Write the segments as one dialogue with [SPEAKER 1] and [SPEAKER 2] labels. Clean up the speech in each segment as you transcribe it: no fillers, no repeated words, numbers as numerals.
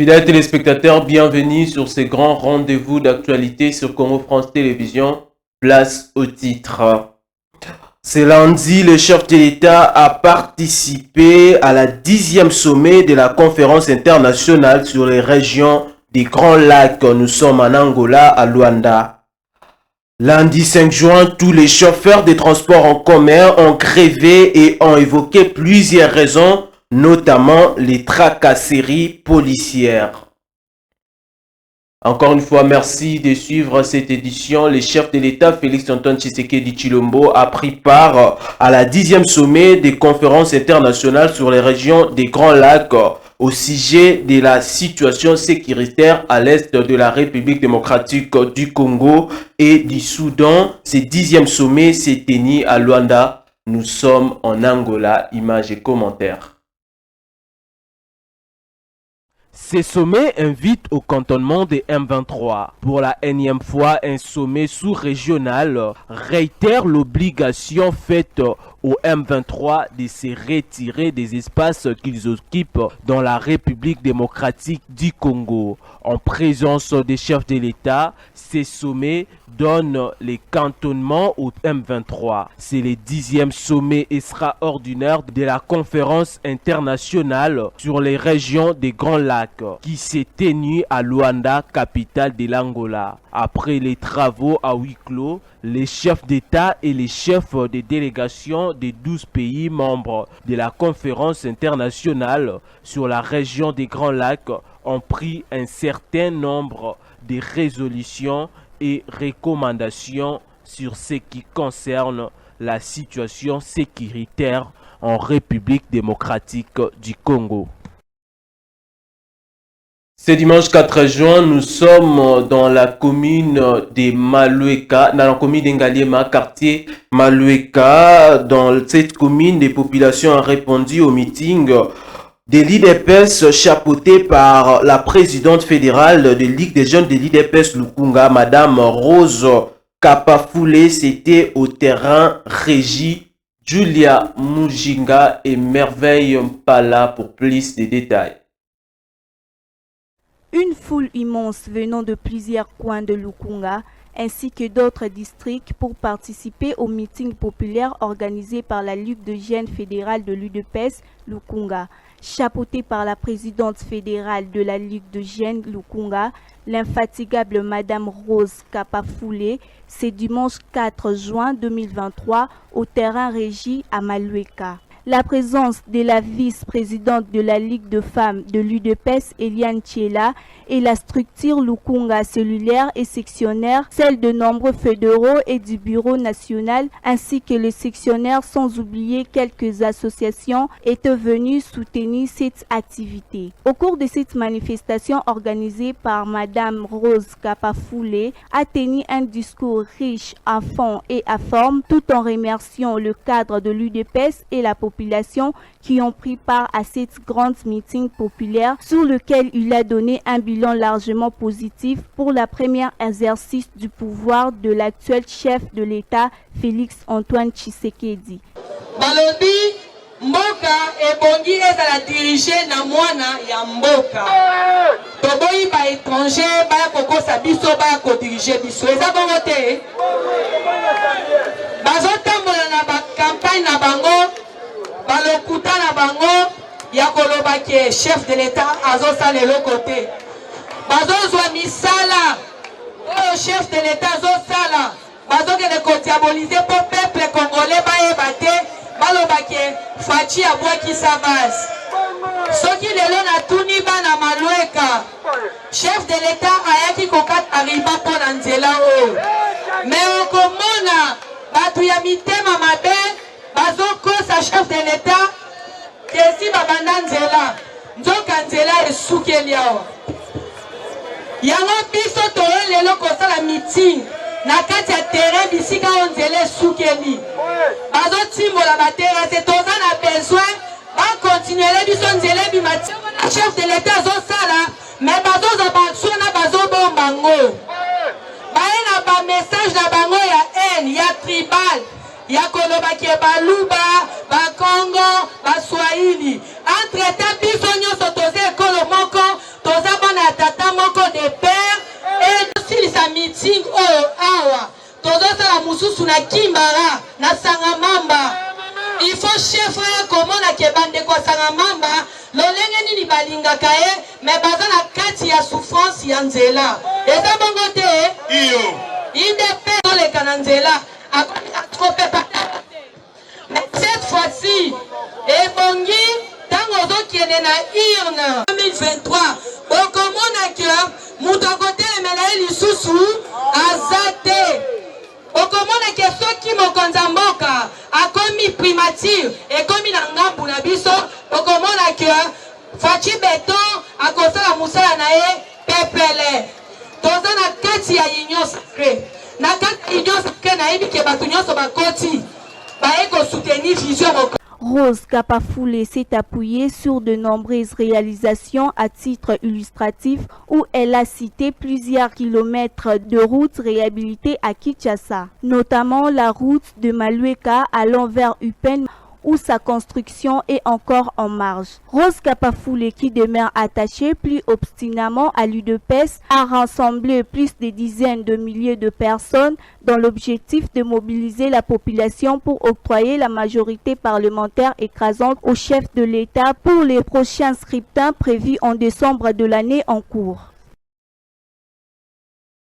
[SPEAKER 1] Fidèles téléspectateurs, bienvenue sur ce grand rendez-vous d'actualité sur Congo France Télévisions. Place au titre. Ce lundi, le chef de l'État a participé à la 10e sommet de la conférence internationale sur les régions des Grands Lacs. Nous sommes en Angola, à Luanda. Lundi 5 juin, tous les chauffeurs des transports en commun ont grévé et ont évoqué plusieurs raisons, notamment les tracasseries policières. Encore une fois, merci de suivre cette édition. Le chef de l'État, Félix-Antoine Tshisekedi Tshilombo, a pris part à la 10e sommet des conférences internationales sur les régions des Grands Lacs au sujet de la situation sécuritaire à l'est de la République démocratique du Congo et du Soudan. Ce 10e sommet s'est tenu à Luanda. Nous sommes en Angola. Images et commentaires. Ces sommets invitent au cantonnement des M23. Pour la énième fois, un sommet sous-régional réitère l'obligation faite au M23 de se retirer des espaces qu'ils occupent dans la République démocratique du Congo. En présence des chefs de l'État, ces sommets donnent les cantonnements au M23. C'est le 10e sommet extraordinaire de la conférence internationale sur les régions des Grands Lacs qui s'est tenu à Luanda, capitale de l'Angola. Après les travaux à huis clos, les chefs d'État et les chefs de délégation des 12 pays membres de la conférence internationale sur la région des Grands Lacs ont pris un certain nombre de résolutions et recommandations sur ce qui concerne la situation sécuritaire en République démocratique du Congo. Ce dimanche 4 juin, nous sommes dans la commune de Malueka, dans la commune d'Engaliema, quartier Malueka. Dans cette commune, des populations ont répondu au meeting de l'IDPS chapeauté par la présidente fédérale de Ligue des jeunes de l'IDPS Lukunga, Madame Rose Kapafoulé. C'était au terrain régie Julia Mujinga et Merveille Mpala pour plus de détails.
[SPEAKER 2] Une foule immense venant de plusieurs coins de Lukunga ainsi que d'autres districts pour participer au meeting populaire organisé par la Ligue de jeunes fédérale de l'UDPS Lukunga. Chapeautée par la présidente fédérale de la Ligue de jeunes Lukunga, l'infatigable Madame Rose Kapafoulé, c'est dimanche 4 juin 2023 au terrain régie à Malueka. La présence de la vice-présidente de la Ligue de femmes de l'UDPS, Eliane Tchela, et la structure Lukunga cellulaire et sectionnaire, celle de nombreux fédéraux et du bureau national, ainsi que les sectionnaires, sans oublier quelques associations, étaient venus soutenir cette activité. Au cours de cette manifestation organisée par Madame Rose Kapafoulé, a tenu un discours riche à fond et à forme, tout en remerciant le cadre de l'UDPS et la population qui ont pris part à cette grande meeting populaire sur lequel il a donné un bilan largement positif pour la première exercice du pouvoir de l'actuel chef de l'État, Félix-Antoine Tshisekedi.
[SPEAKER 3] Balobi mboka ebongi ezala dirige na mwana ya mboka. Toboyi ba étranger ba kokosa biso ba ko dirige biso. Eza bongo te. Bazotambola na ba campagne na bango. Balokuta na bango ya kolobaki chef de l'État azosala eloko-te. Bazozwa misala oyo chef de l'État azosala bazokende kodiabolize po peuple congolais bayeba te balobaki Fachi abwakisa base. Soki lelo natuni bana Malueka chef de l'État ayaki kokata riba mpo na nzela oyo me okomona bato ya mitema mabe bazokosa chef de l'État kesi babanda nzela nzoka nzela esukeli awa yango biso toye lelo kosala meeting na kati ya terrain bisika oyo nzela esukeli bazotimbola baterase toza na besoin bakontinuele biso nzela ebima na chef de l'État azosala me bazoza baso na bazobomba ngo baye na bamessage na bango ya haine ya tribal ya kolobaki baluba bakongo baswahili entre temps biso nyonso toza ekolo moko toza mosusu na Kimbara na Sangamamba. Il faut chef frère komona ke bandeko Sangamamba lolenge nini balingaka ye mais baza na kati ya souffrance ya nzela. Eza bongo te iyo IDP oleka na nzela akope pata. Mais cette fois-ci ebongi tango ozokende na urne 2023 okomona ke mutu akotelemela ye lisusu aza te. Okomona ke soki mokonzi mboka akomi primature ekomi na ngambu na biso okomona ke Fachi Beton akosala musala na ye pepele. Toza na kati ya union sacrée. Na kati ya union sacrée na yebi ke bato nyonso bakoti baye ko soutenir vision mokonzi.
[SPEAKER 2] Rose Kapafoulé s'est appuyée sur de nombreuses réalisations à titre illustratif où elle a cité plusieurs kilomètres de routes réhabilitées à Kinshasa, notamment la route de Malueka allant vers Upen où sa construction est encore en marge. Rose Kapafoulé, qui demeure attachée plus obstinément à l'UDPS, a rassemblé plus de dizaines de milliers de personnes dans l'objectif de mobiliser la population pour octroyer la majorité parlementaire écrasante au chef de l'État pour les prochains scrutins prévus en décembre de l'année en cours.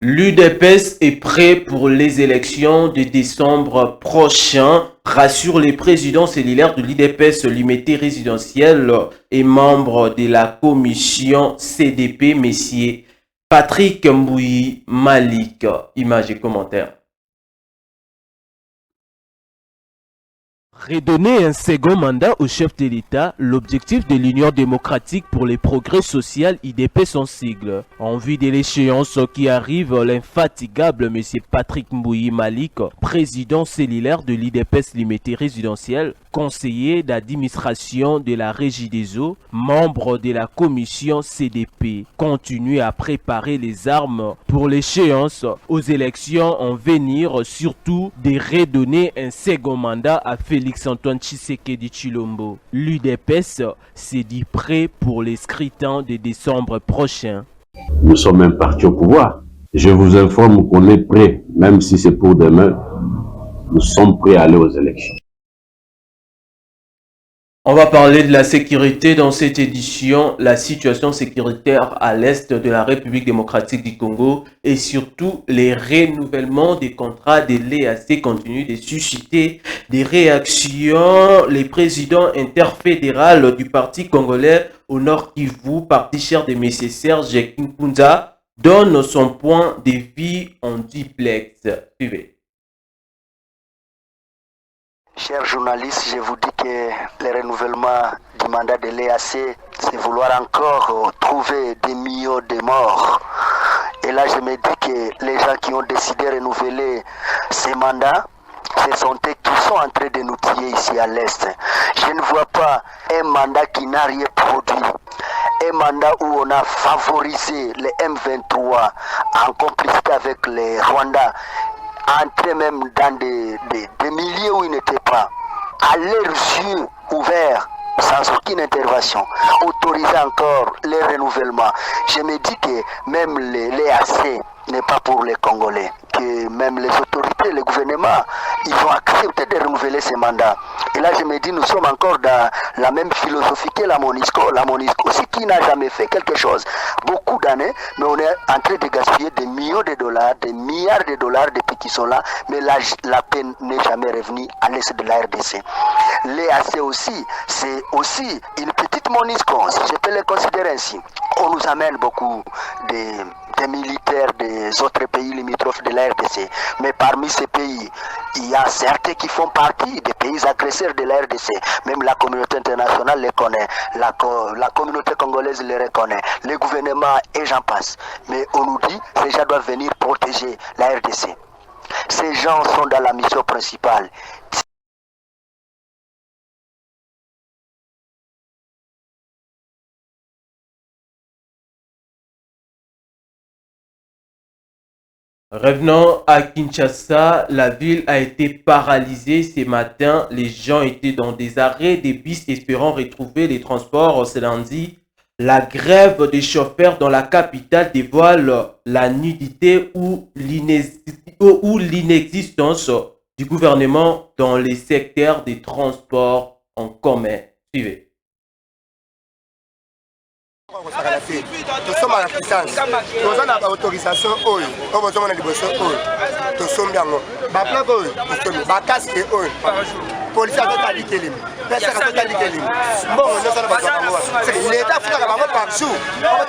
[SPEAKER 1] L'UDPS est prêt pour les élections de décembre prochain, rassure le président cellulaire de l'UDPS Limité résidentiel et membre de la commission CDP, messieurs Patrick Mbouyi Malik. Images et commentaires. Redonner un second mandat au chef de l'État, l'objectif de l'Union démocratique pour le progrès social IDP son sigle. En vue de l'échéance qui arrive, l'infatigable M. Patrick Mbouyi Malik, président cellulaire de l'IDPS Limité résidentiel, conseiller d'administration de la Régie des eaux, membre de la commission CDP, continue à préparer les armes pour l'échéance aux élections en venir, surtout de redonner un second mandat à Félix-Antoine Tshisekedi Tshilombo. L'UDPS s'est dit prêt pour les scrutins de décembre prochain.
[SPEAKER 4] Nous sommes un parti au pouvoir. Je vous informe qu'on est prêt, même si c'est pour demain. Nous sommes prêts à aller aux élections.
[SPEAKER 1] On va parler de la sécurité dans cette édition, la situation sécuritaire à l'est de la République démocratique du Congo et surtout les renouvellements des contrats de l'EAC continuent de susciter des réactions. Le président interfédéral du parti congolais au Nord Kivu, parti cher de M. Serge Kinkunza, donne son point de vue en duplex. Suivez.
[SPEAKER 5] Chers journalistes, je vous dis que le renouvellement du mandat de l'EAC, c'est vouloir encore trouver des millions de morts. Et là, je me dis que les gens qui ont décidé de renouveler ces mandats, ce sont eux qui sont en train de nous tuer ici à l'Est. Je ne vois pas un mandat qui n'a rien produit. Un mandat où on a favorisé les M23 en complicité avec les Rwandais, entrer même dans des milieux où ils n'étaient pas, à leurs yeux ouverts, sans aucune intervention, autoriser encore les renouvellements. Je me dis que même l'EAC n'est pas pour les Congolais, que même les autorités, le gouvernement, ils vont accepter de renouveler ces mandats. Et là, je me dis, nous sommes encore dans la même philosophie que la MONUSCO. La MONUSCO aussi qui n'a jamais fait quelque chose. Beaucoup d'années, mais on est en train de gaspiller des millions de dollars, des milliards de dollars depuis qu'ils sont là, mais la peine n'est jamais revenue à l'est de la RDC. L'EAC aussi, c'est aussi une petite MONUSCO, si je peux le considérer ainsi. On nous amène beaucoup des militaires des autres pays limitrophes de la RDC. Mais parmi ces pays, il y a certains qui font partie des pays agresseurs de la RDC. Même la communauté internationale les connaît, la communauté congolaise les reconnaît, le gouvernement et j'en passe. Mais on nous dit que ces gens doivent venir protéger la RDC. Ces gens sont dans la mission principale.
[SPEAKER 1] Revenons à Kinshasa, la ville a été paralysée ce matin. Les gens étaient dans des arrêts des bus espérant retrouver les transports ce lundi. La grève des chauffeurs dans la capitale dévoile la nudité ou l'inexistence du gouvernement dans les secteurs des transports en commun. Suivez.
[SPEAKER 6] Nous sommes à la puissance. Nous avons l'autorisation. Nous avons l'autorisation. Nous sommes bien. Nous avons casque. Police a totalement quitté. Personne n'a totalement quitté. Bon, nous sommes l'État fait par jour. On va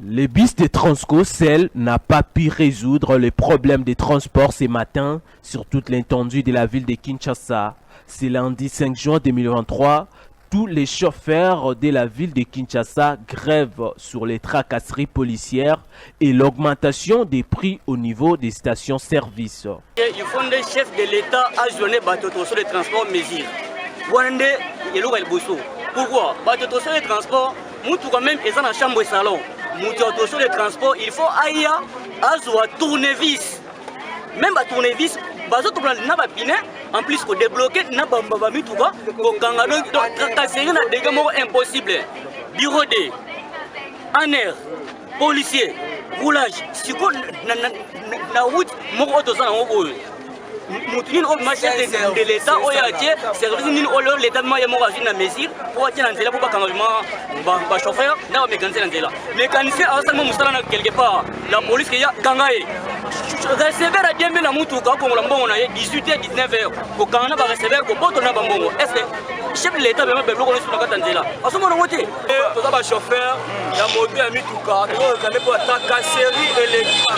[SPEAKER 1] Le bus de Transco Cell n'a pas pu résoudre les problèmes des transports ce matin sur toute l'étendue de la ville de Kinshasa. C'est lundi 5 juin 2023. Tous les chauffeurs de la ville de Kinshasa grèvent sur les tracasseries policières et l'augmentation des prix au niveau des stations-service.
[SPEAKER 7] Il faut que le chef de l'État a journé sur les transports mesures. Pourquoi? Sur les transports, nous quand même dans la chambre de salon. Sur les transports, il faut aller à tournevis. Même à tournevis, en plus qu'on débloque, impossible. Bureau D, en air, policier, roulage, si on a route, Moutine au marché de l'État, au Yatier, service l'État de Maya Morazine à Mesir, pour attirer un zéla pour pas quand même chauffeur, n'a pas mécanicien un zéla. Mécanicien, à ce moment quelque part, la police qui a Kangaï. Recevoir à 10 000 à Moutouka, pour l'ambon, on a 18h, 19h, pour quand on a recevoir, pour pas on a bambon. Est-ce que le chef de l'État, même, on est sur la carte un zéla. À ce moment, on a voté. Tout ça, chauffeur, il y a moté à Moutouka, on a pour la casserie et l'équipe.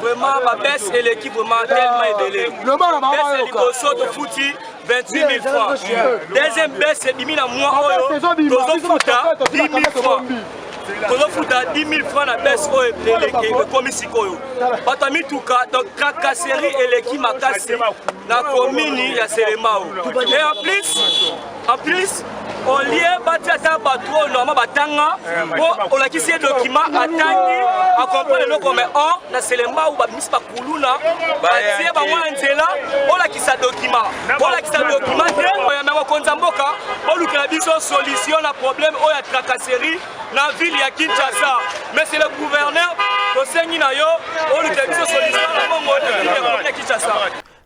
[SPEAKER 7] Vraiment, ma baisse et l'équipe, vraiment, tellement aidé. Baisse de fouti 28 000 francs. Deuxième baisse, c'est 10 000 à moi. Tozo Fouta, 10 000 francs. Tozo Fouta, 10 000 francs la baisse de commissaire. Batami Touka, donc tracasserie et l'équipe m'a cassé. La commune, il y a Sélémao. Et en plus, on lié Batiata Batouo, normalement Batanga, on a quitté le document à Tangi, à comprendre le comme on, na Sélémao, Bamis Pakuluna, Batia Bawanzela, on a quitté le document. On a quitté le document, on a même Konzamboka, on a quitté la solution, le problème, on a tracasserie, dans la ville, il y a Kinshasa. Mais c'est le gouverneur, le Séninayo, on a quitté la solution, on a Kinshasa.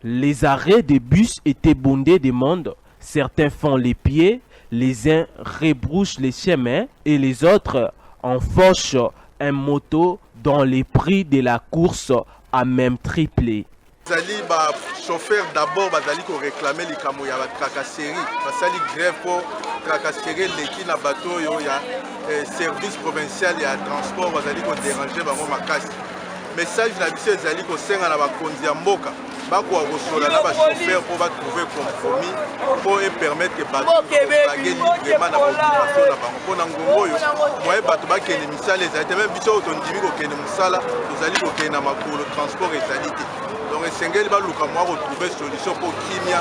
[SPEAKER 1] Les arrêts des bus étaient bondés de monde. Certains font les pieds, les uns rebrouchent les chemins et les autres enfoncent un moto dont les prix de la course a même triplé.
[SPEAKER 8] Les chauffeurs d'abord ont réclamé les camions, il y a la tracasserie, parce que grève pour tracasserie, l'équipe na bateau, il y a service provincial, il y a transport, ils ont dérangé ma casse. Message na biso ezali ko senga na bakonzi ya mboka bako akosola na ba chauffeur pour ba trouver compromis pour permettre que bato bagé librement na population na bango pona ngongo yo moye bato ba kende misala ezali même biso otondimi ko kende musala tozali ko kende na makolo transport ezali te donc esengeli ba luka mo retrouver solution pour kimia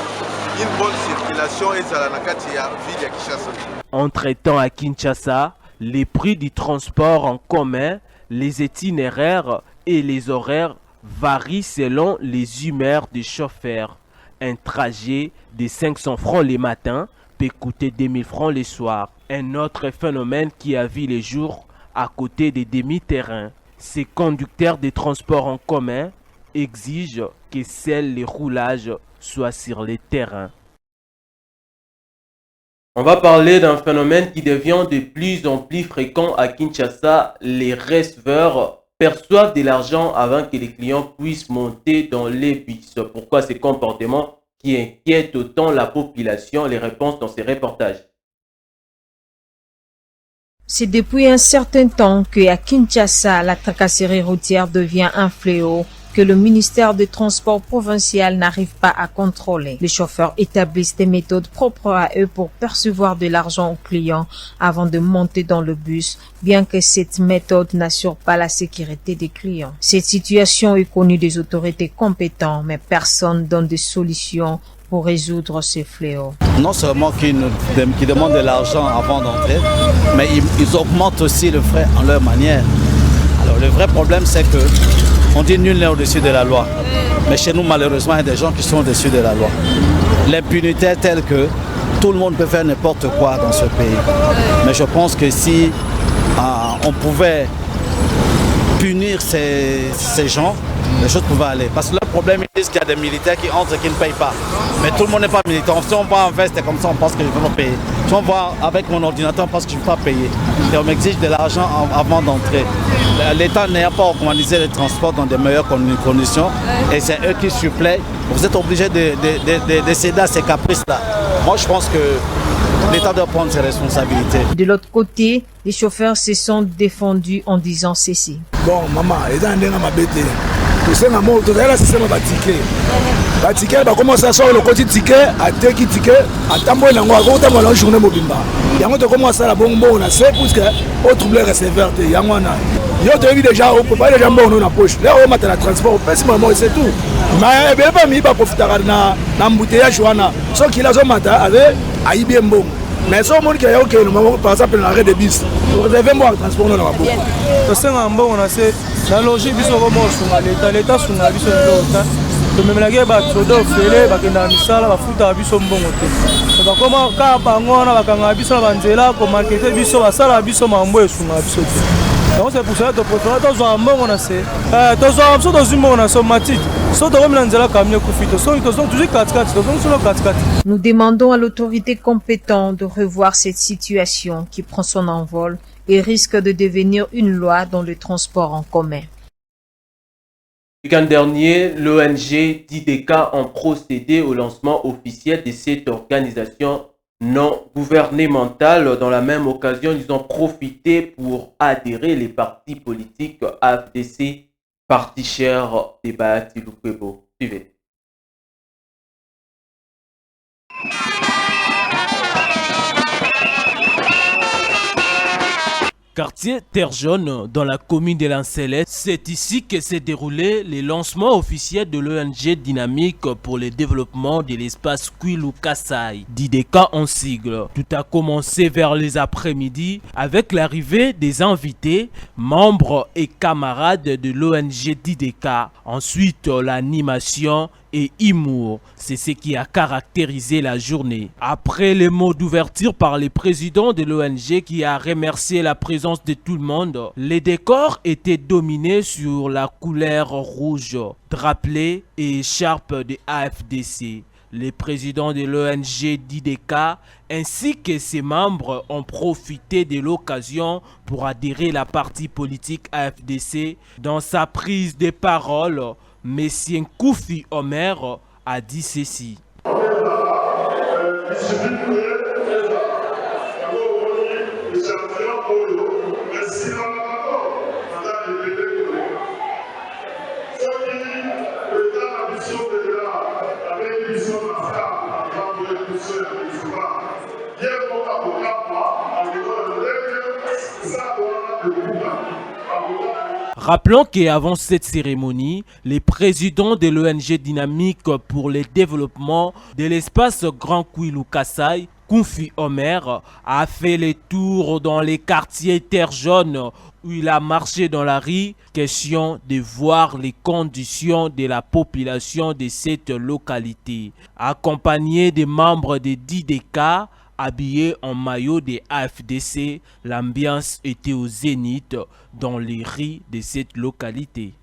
[SPEAKER 8] une bonne circulation ezala na kati ya ville ya Kinshasa.
[SPEAKER 1] Entre-temps à Kinshasa, les prix du transport en commun, les itinéraires et les horaires varient selon les humeurs des chauffeurs. Un trajet de 500 francs le matin peut coûter 2000 francs le soir. Un autre phénomène qui a vu le jour à côté des demi-terrains. Ces conducteurs de transport en commun exigent que seuls les roulages soient sur les terrains. On va parler d'un phénomène qui devient de plus en plus fréquent à Kinshasa. Les receveurs perçoivent de l'argent avant que les clients puissent monter dans les bus. Pourquoi ces comportements qui inquiètent autant la population? Les réponses dans ces reportages.
[SPEAKER 9] C'est depuis un certain temps qu'à Kinshasa, la tracasserie routière devient un fléau. que le ministère des Transports provincial n'arrive pas à contrôler. Les chauffeurs établissent des méthodes propres à eux pour percevoir de l'argent aux clients avant de monter dans le bus, bien que cette méthode n'assure pas la sécurité des clients. Cette situation est connue des autorités compétentes, mais personne donne des solutions pour résoudre ces fléaux.
[SPEAKER 10] Non seulement qu'ils demandent de l'argent avant d'entrer, mais ils augmentent aussi le frais en leur manière. Alors le vrai problème, c'est que on dit nul n'est au-dessus de la loi. Mais chez nous, malheureusement, il y a des gens qui sont au-dessus de la loi. L'impunité est telle que tout le monde peut faire n'importe quoi dans ce pays. Mais je pense que si on pouvait punir ces gens, les choses pouvaient aller. Parce que le problème, ils disent qu'il y a des militaires qui entrent et qui ne payent pas. Mais tout le monde n'est pas militaire. Si on voit en veste comme ça, on pense que je ne vais pas payer. Si on voit avec mon ordinateur, on pense que je ne vais pas payer. Et on m'exige de l'argent avant d'entrer. L'État n'a pas organisé les transports dans de meilleures conditions. Et c'est eux qui suppléent. Vous êtes obligés de céder à ces caprices-là. Moi, je pense que l'État doit prendre ses responsabilités.
[SPEAKER 9] De l'autre côté, les chauffeurs se sont défendus en disant ceci.
[SPEAKER 11] Bon, maman, les gens ont m'abêté. Tu sais, maman, tu as là, c'est ma ticket. Ma ticket, bah comment ça sort le côté ticket, à teki ticket, à tambour et n'angois, quand on a la journée mobimba. Yango te commence à la bonbon, on a c'est parce que au trouble receveur te yango na. Yo te vu déjà, on peut pas déjà bon dans la poche. Là, on m'a la transport, parce que maman, c'est tout. Mais bien pas mis pas profiter na embouteillage wana. Sauf qu'il a son matin avec aïe bien bon. Mais ce monde qui a ok, par exemple, l'arrêt de bus, vous réservez moi le transport dans la bouche.
[SPEAKER 12] C'est un bon, on a c'est la logique, ils sont vraiment sur l'État, sur la vie, sur l'autre. Même la guerre, tu dois faire, tu dois misala, tu dois faire un bon côté. Comment, quand on a un biso, là, comme marketer biso, ça la biso, mambo sur la biso. Donc c'est pour ça que tu préfères, tu as un bon, on a c'est. Tu as un dans une bonne, on a son matit.
[SPEAKER 9] Nous demandons à l'autorité compétente de revoir cette situation qui prend son envol et risque de devenir une loi dans le transport en commun.
[SPEAKER 1] Le week-end dernier, l'ONG Dideka a procédé au lancement officiel de cette organisation non gouvernementale. Dans la même occasion, ils ont profité pour adhérer les partis politiques AFDC, Parti cher de Bahati Lukwebo. Suivez. Quartier Terre Jaune, dans la commune de Lancelette, c'est ici que s'est déroulé le lancement officiel de l'ONG Dynamique pour le développement de l'espace Kwilu Kasai, Dideka en sigle. Tout a commencé vers les après-midi avec l'arrivée des invités, membres et camarades de l'ONG Dideka. Ensuite, l'animation et humour, c'est ce qui a caractérisé la journée. Après les mots d'ouverture par le président de l'ONG qui a remercié la présence de tout le monde, les décors étaient dominés sur la couleur rouge, drapelet et écharpe de AFDC. Les présidents de l'ONG Dideka ainsi que ses membres ont profité de l'occasion pour adhérer la partie politique AFDC. Dans sa prise de parole, Monsieur Koufi Omer a dit ceci. Rappelons qu'avant cette cérémonie, les présidents de l'ONG Dynamique pour le développement de l'espace Grand Kwilu Kasai, Koufi Omer, a fait le tour dans les quartiers Terre Jaune où il a marché dans la rue, question de voir les conditions de la population de cette localité. Accompagné des membres de Dideka, habillés en maillot des AFDC, l'ambiance était au zénith dans les rues de cette localité.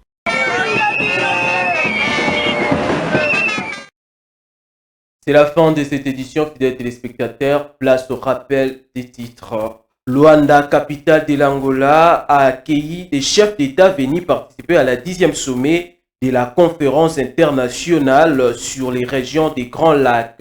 [SPEAKER 1] C'est la fin de cette édition, fidèles téléspectateurs. Place au rappel des titres. Luanda, capitale de l'Angola, a accueilli des chefs d'État venus participer à la 10e sommet de la conférence internationale sur les régions des Grands Lacs.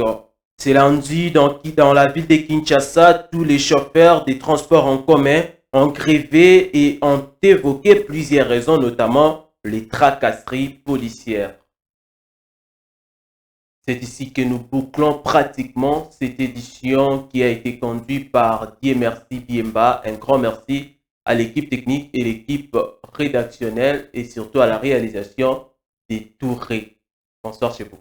[SPEAKER 1] C'est lundi dans la ville de Kinshasa, tous les chauffeurs des transports en commun ont grévé et ont évoqué plusieurs raisons, notamment les tracasseries policières. C'est ici que nous bouclons pratiquement cette édition qui a été conduite par Dieu merci Biemba. Un grand merci à l'équipe technique et l'équipe rédactionnelle et surtout à la réalisation des Tourés. Bonsoir chez vous.